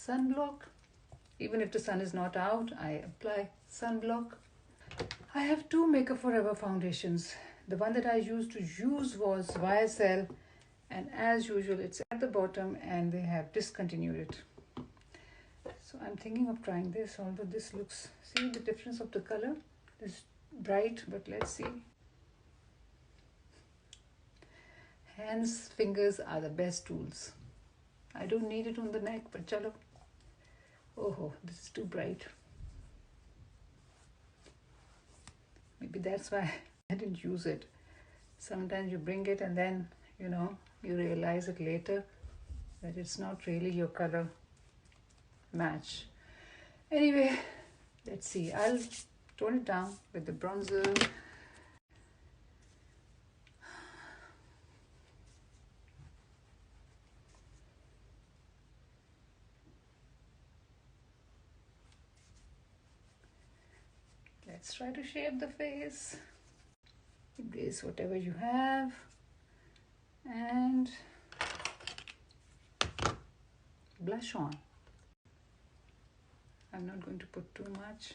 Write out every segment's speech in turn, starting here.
sunblock. Even if the sun is not out, I apply sunblock. I have two Makeup Forever foundations. The one that I used to use was YSL, and as usual it's at the bottom and they have discontinued it. So I'm thinking of trying this, although this looks, see the difference of the color? It's bright, but let's see. Hands, fingers are the best tools. I don't need it on the neck, but chalo. Oh, this is too bright. Maybe that's why I didn't use it. Sometimes you bring it and then, you realize it later that it's not really your color match. Anyway, let's see. I'll tone it down with the bronzer. Let's try to shape the face. Embrace whatever you have. And blush on. I'm not going to put too much.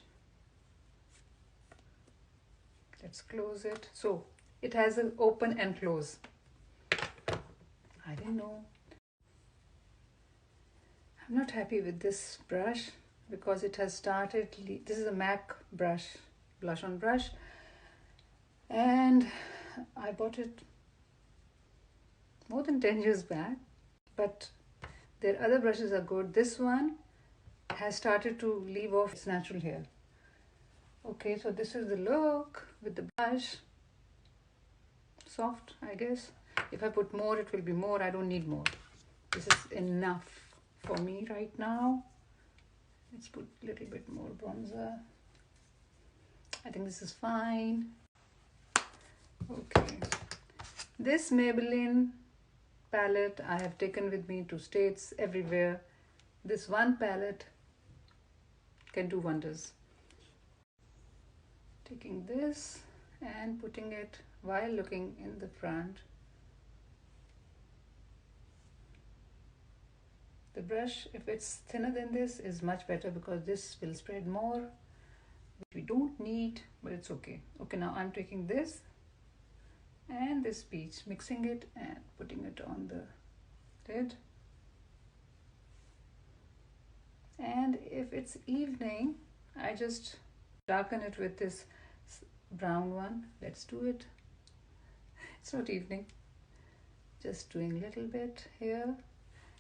Let's close it. So it has an open and close. I don't know. I'm not happy with this brush because it has started. This is a MAC brush, blush on brush, and I bought it more than 10 years back, but their other brushes are good. This one has started to leave off its natural hair. Okay, so this is the look with the blush. Soft, I guess. If I put more, it will be more. I don't need more. This is enough for me right now. Let's put a little bit more bronzer. I think this is fine. Okay. This Maybelline palette I have taken with me to States, everywhere. This one palette can do wonders. Taking this and putting it while looking in the front. The brush, if it's thinner than this, is much better because this will spread more, which we don't need, but it's okay. Okay, now I'm taking this and this peach, mixing it and putting it on the lid. And if it's evening, I just darken it with this brown one. Let's do it. It's not evening. Just doing a little bit here.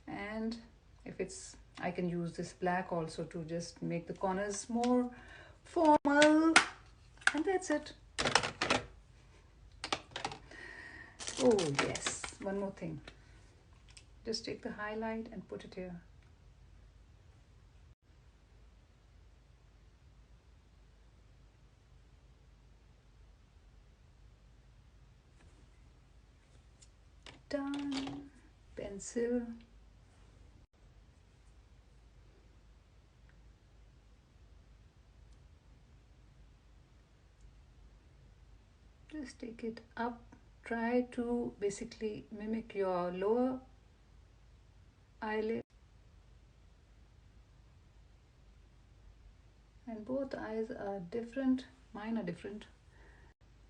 And if it's, I can use this black also to just make the corners more formal. And that's it. Oh yes, one more thing. Just take the highlight and put it here. Done. Pencil. Just take it up. Try to basically mimic your lower eyelid. And both eyes are different. Mine are different.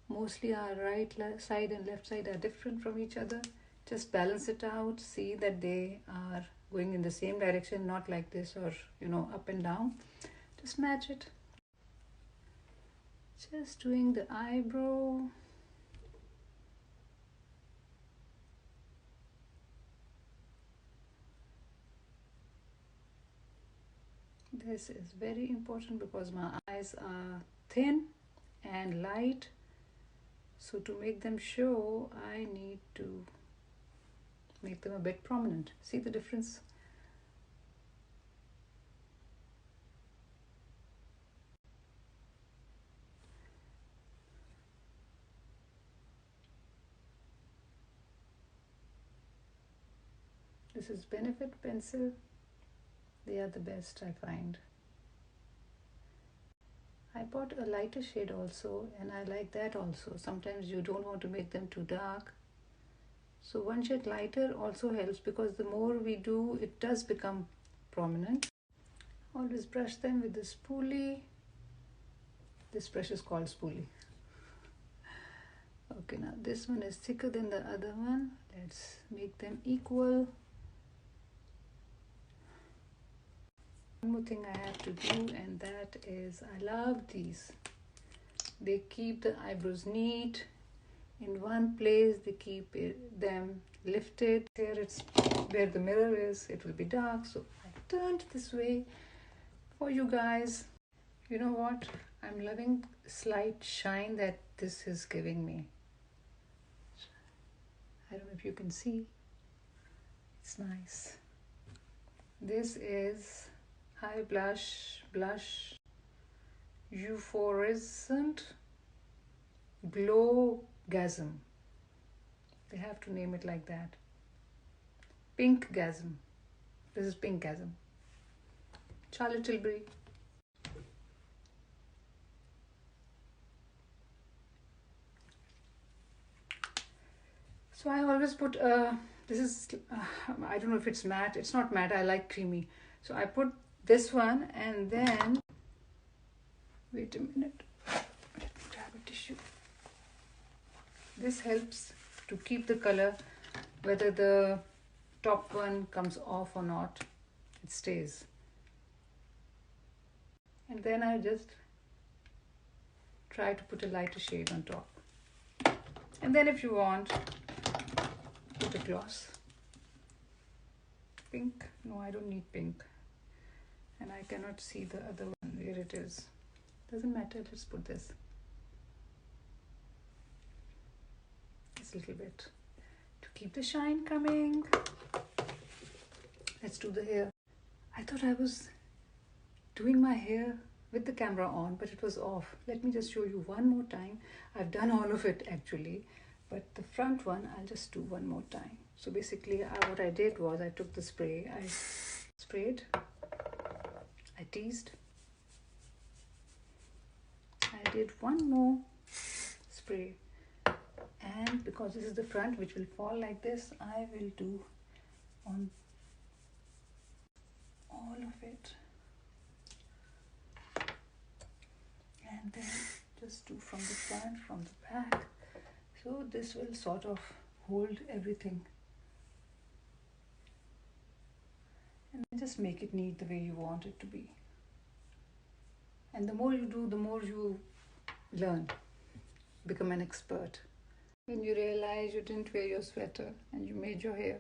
Mostly our right side and left side are different from each other. Just balance it out. See that they are going in the same direction, not like this or up and down. Just match it. Just doing the eyebrow. This is very important because my eyes are thin and light. So to make them show, I need to make them a bit prominent. See the difference? This is Benefit pencil. They are the best, I find. I bought a lighter shade also, and I like that also. Sometimes you don't want to make them too dark. So one shade lighter also helps because the more we do, it does become prominent. Always brush them with the spoolie. This brush is called spoolie. Okay, now this one is thicker than the other one. Let's make them equal. One more thing I have to do, and that is, I love these. They keep the eyebrows neat in one place. They keep them lifted. Here it's where the mirror is. It will be dark, so I turned this way for you guys. You know what? I'm loving the slight shine that this is giving me. I don't know if you can see. It's nice. This is High Blush Euphorescent Glowgasm. They have to name it like that. Pinkgasm. This is Pinkgasm. Charlotte Tilbury. So I always put this is I don't know if it's matte. It's not matte. I like creamy. So I put this one, and then wait a minute. Let me grab a tissue. This helps to keep the color, whether the top one comes off or not, it stays. And then I just try to put a lighter shade on top. And then if you want, put a gloss. Pink. No, I don't need pink. And I cannot see the other one where it is. Doesn't matter. Let's put this. This little bit to keep the shine coming. Let's do the hair. I thought I was doing my hair with the camera on, but it was off. Let me just show you one more time. I've done all of it actually, but the front one I'll just do one more time. So basically what I did was I took the spray, I sprayed, I teased, I did one more spray, and because this is the front which will fall like this, I will do on all of it, and then just do from the front, from the back. So this will sort of hold everything, and just make it neat the way you want it to be. And the more you do, the more you learn, become an expert. When you realize you didn't wear your sweater and you made your hair.